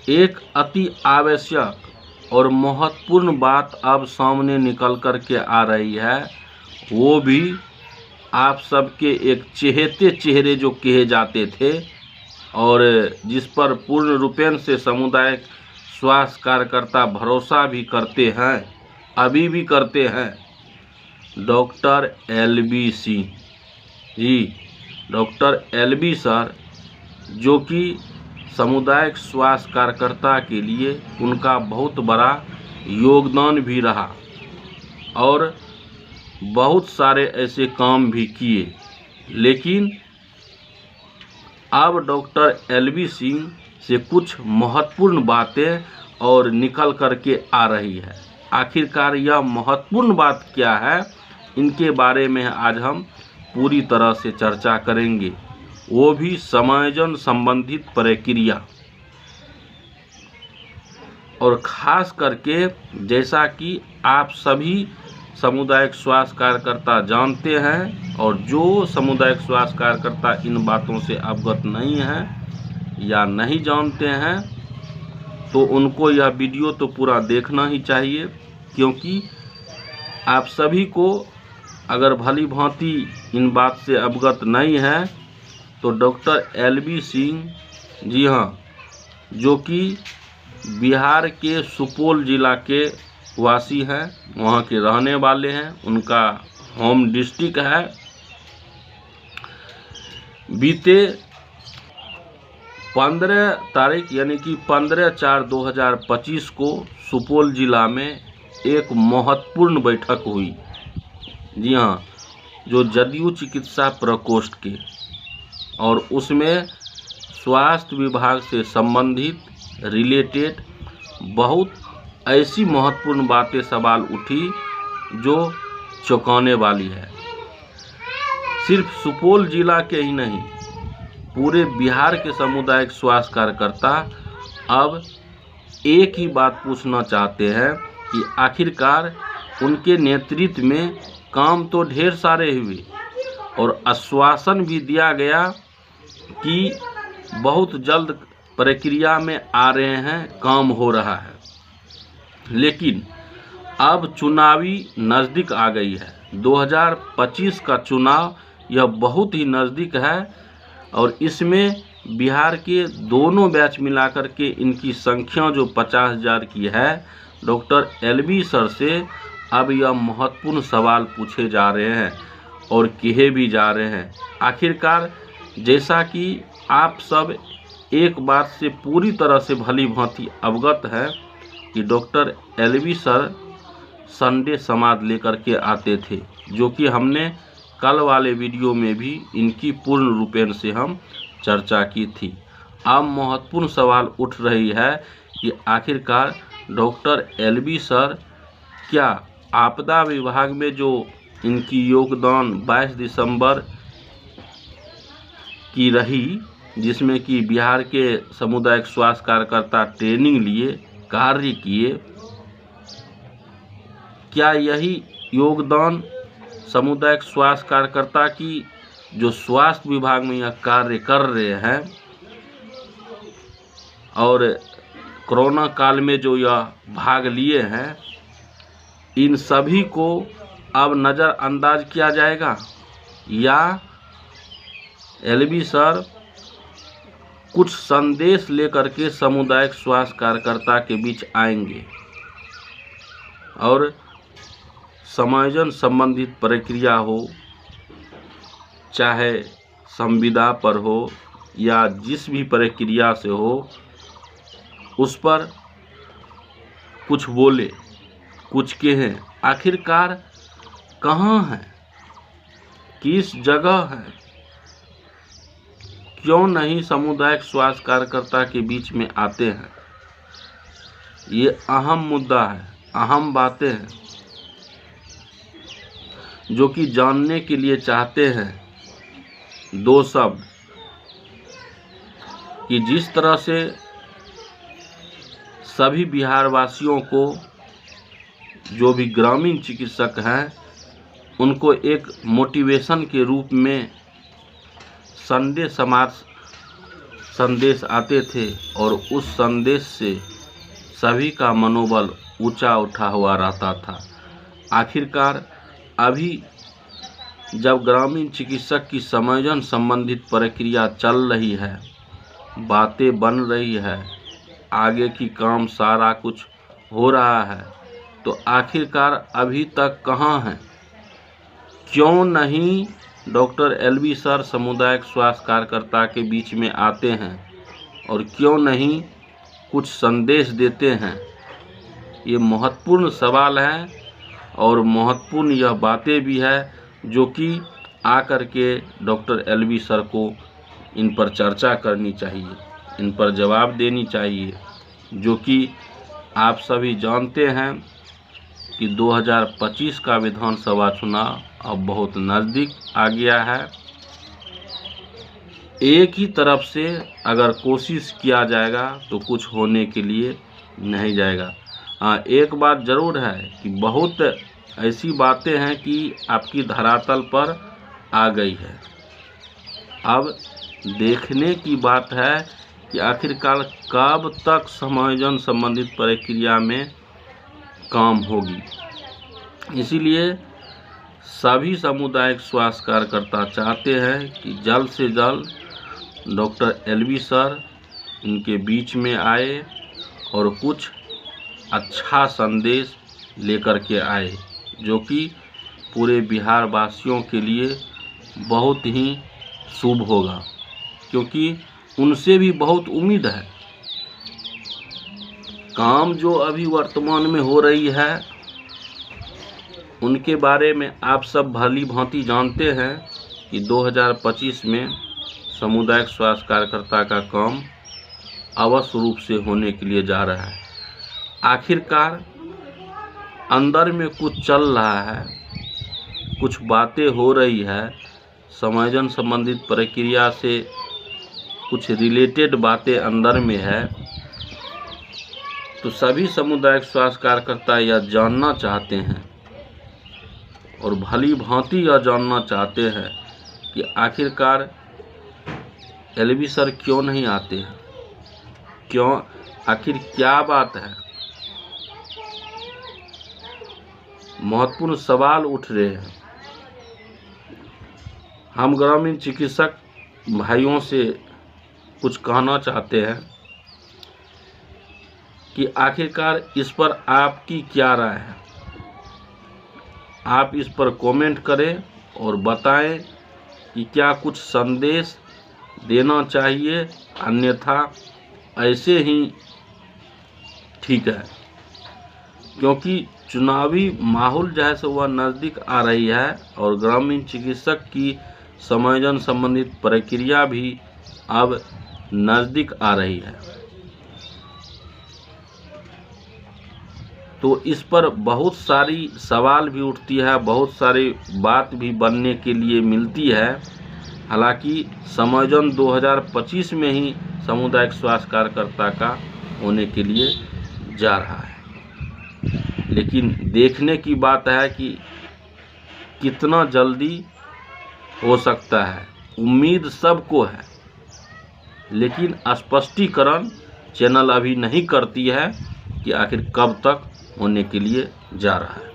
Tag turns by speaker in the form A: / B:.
A: एक अति आवश्यक और महत्वपूर्ण बात अब सामने निकल कर के आ रही है, वो भी आप सबके एक चहेते चेहरे जो कहे जाते थे और जिस पर पूर्ण रूपेण से सामुदायिक स्वास्थ्य कार्यकर्ता भरोसा भी करते हैं, अभी भी करते हैं, doctor LV Singh ji. Doctor LV sir, जो कि सामुदायिक स्वास्थ्य कार्यकर्ता के लिए उनका बहुत बड़ा योगदान भी रहा और बहुत सारे ऐसे काम भी किए, लेकिन अब डॉक्टर LV सिंह से कुछ महत्वपूर्ण बातें और निकल कर के आ रही है। आखिरकार यह महत्वपूर्ण बात क्या है, इनके बारे में आज हम पूरी तरह से चर्चा करेंगे, वो भी समायोजन संबंधित प्रक्रिया। और खास करके जैसा कि आप सभी सामुदायिक स्वास्थ्य कार्यकर्ता जानते हैं, और जो सामुदायिक स्वास्थ्य कार्यकर्ता इन बातों से अवगत नहीं हैं या नहीं जानते हैं, तो उनको यह वीडियो तो पूरा देखना ही चाहिए, क्योंकि आप सभी को अगर भली भांति इन बात से अवगत नहीं है तो डॉक्टर LV सिंह, जी हाँ, जो कि बिहार के सुपौल जिला के वासी हैं, वहाँ के रहने वाले हैं, उनका होम डिस्ट्रिक्ट है। बीते 15 तारीख यानी कि 15/4/2025 को सुपौल जिला में एक महत्वपूर्ण बैठक हुई, जी हाँ, जो जदयू चिकित्सा प्रकोष्ठ के, और उसमें स्वास्थ्य विभाग से संबंधित रिलेटेड बहुत ऐसी महत्वपूर्ण बातें सवाल उठी जो चौंकाने वाली है। सिर्फ सुपौल जिला के ही नहीं, पूरे बिहार के सामुदायिक स्वास्थ्य कार्यकर्ता अब एक ही बात पूछना चाहते हैं कि आखिरकार उनके नेतृत्व में काम तो ढेर सारे हुए और आश्वासन भी दिया गया कि बहुत जल्द प्रक्रिया में आ रहे हैं, काम हो रहा है, लेकिन अब चुनावी नज़दीक आ गई है। 2025 का चुनाव यह बहुत ही नज़दीक है और इसमें बिहार के दोनों बैच मिलाकर के इनकी संख्या जो 50,000 की है, डॉक्टर LV सर से अब यह महत्वपूर्ण सवाल पूछे जा रहे हैं और कहे भी जा रहे हैं। आखिरकार जैसा कि आप सब एक बात से पूरी तरह से भली भांति अवगत है कि डॉक्टर LV सर संडे समाज लेकर के आते थे, जो कि हमने कल वाले वीडियो में भी इनकी पूर्ण रूपेण से हम चर्चा की थी। अब महत्वपूर्ण सवाल उठ रही है कि आखिरकार डॉक्टर LV सर क्या आपदा विभाग में जो इनकी योगदान 22 दिसंबर की रही, जिसमें कि बिहार के सामुदायिक स्वास्थ्य कार्यकर्ता ट्रेनिंग लिए, कार्य किए, क्या यही योगदान सामुदायिक स्वास्थ्य कार्यकर्ता की जो स्वास्थ्य विभाग में यह कार्य कर रहे हैं और कोरोना काल में जो यह भाग लिए हैं, इन सभी को अब नज़रअंदाज किया जाएगा, या LV सर कुछ संदेश लेकर के सामुदायिक स्वास्थ्य कार्यकर्ता के बीच आएंगे और समायोजन संबंधित प्रक्रिया हो, चाहे संविदा पर हो या जिस भी प्रक्रिया से हो, उस पर कुछ बोले, कुछ कहें। आखिरकार कहाँ है, किस जगह है, क्यों नहीं सामुदायिक स्वास्थ्य कार्यकर्ता के बीच में आते हैं? ये अहम मुद्दा है, अहम बातें हैं जो कि जानने के लिए चाहते हैं दो शब्द, कि जिस तरह से सभी बिहार वासियों को, जो भी ग्रामीण चिकित्सक हैं, उनको एक मोटिवेशन के रूप में संडे समाज संदेश आते थे और उस संदेश से सभी का मनोबल ऊंचा उठा हुआ रहता था। आखिरकार अभी जब ग्रामीण चिकित्सक की समायोजन संबंधित प्रक्रिया चल रही है, बातें बन रही है, आगे की काम सारा कुछ हो रहा है, तो आखिरकार अभी तक कहाँ है? क्यों नहीं डॉक्टर एलवी सर सामुदायिक स्वास्थ्य कार्यकर्ता के बीच में आते हैं और क्यों नहीं कुछ संदेश देते हैं? ये महत्वपूर्ण सवाल है और महत्वपूर्ण यह बातें भी है जो कि आकर के डॉक्टर एलवी सर को इन पर चर्चा करनी चाहिए, इन पर जवाब देनी चाहिए, जो कि आप सभी जानते हैं कि 2025 का विधानसभा चुनाव अब बहुत नज़दीक आ गया है। एक ही तरफ से अगर कोशिश किया जाएगा तो कुछ होने के लिए नहीं जाएगा। हाँ, एक बात ज़रूर है कि बहुत ऐसी बातें हैं कि आपकी धरातल पर आ गई है। अब देखने की बात है कि आखिरकार कब तक समायोजन संबंधित प्रक्रिया में काम होगी। इसीलिए सभी सामुदायिक स्वास्थ्य कार्यकर्ता चाहते हैं कि जल्द से जल्द डॉक्टर एलवी सर इनके बीच में आए और कुछ अच्छा संदेश लेकर के आए, जो कि पूरे बिहार वासियों के लिए बहुत ही शुभ होगा, क्योंकि उनसे भी बहुत उम्मीद है। काम जो अभी वर्तमान में हो रही है उनके बारे में आप सब भली भांति जानते हैं कि 2025 में सामुदायिक स्वास्थ्य कार्यकर्ता का काम अवश्य रूप से होने के लिए जा रहा है। आखिरकार अंदर में कुछ चल रहा है, कुछ बातें हो रही है, समायोजन संबंधित प्रक्रिया से कुछ रिलेटेड बातें अंदर में है, तो सभी सामुदायिक स्वास्थ्य कार्यकर्ता यह जानना चाहते हैं और भली भांति यह जानना चाहते हैं कि आखिरकार एलवी सर क्यों नहीं आते हैं, क्यों, आखिर क्या बात है। महत्वपूर्ण सवाल उठ रहे हैं। हम ग्रामीण चिकित्सक भाइयों से कुछ कहना चाहते हैं कि आखिरकार इस पर आपकी क्या राय है। आप इस पर कमेंट करें और बताएं कि क्या कुछ संदेश देना चाहिए, अन्यथा ऐसे ही ठीक है, क्योंकि चुनावी माहौल जैसे वह नज़दीक आ रही है और ग्रामीण चिकित्सक की समायोजन संबंधित प्रक्रिया भी अब नज़दीक आ रही है। तो इस पर बहुत सारी सवाल भी उठती है, बहुत सारी बात भी बनने के लिए मिलती है। हालांकि समायोजन 2025 में ही सामुदायिक स्वास्थ्य कार्यकर्ता का होने के लिए जा रहा है, लेकिन देखने की बात है कि कितना जल्दी हो सकता है। उम्मीद सबको है, लेकिन स्पष्टीकरण चैनल अभी नहीं करती है कि आखिर कब तक होने के लिए जा रहा है।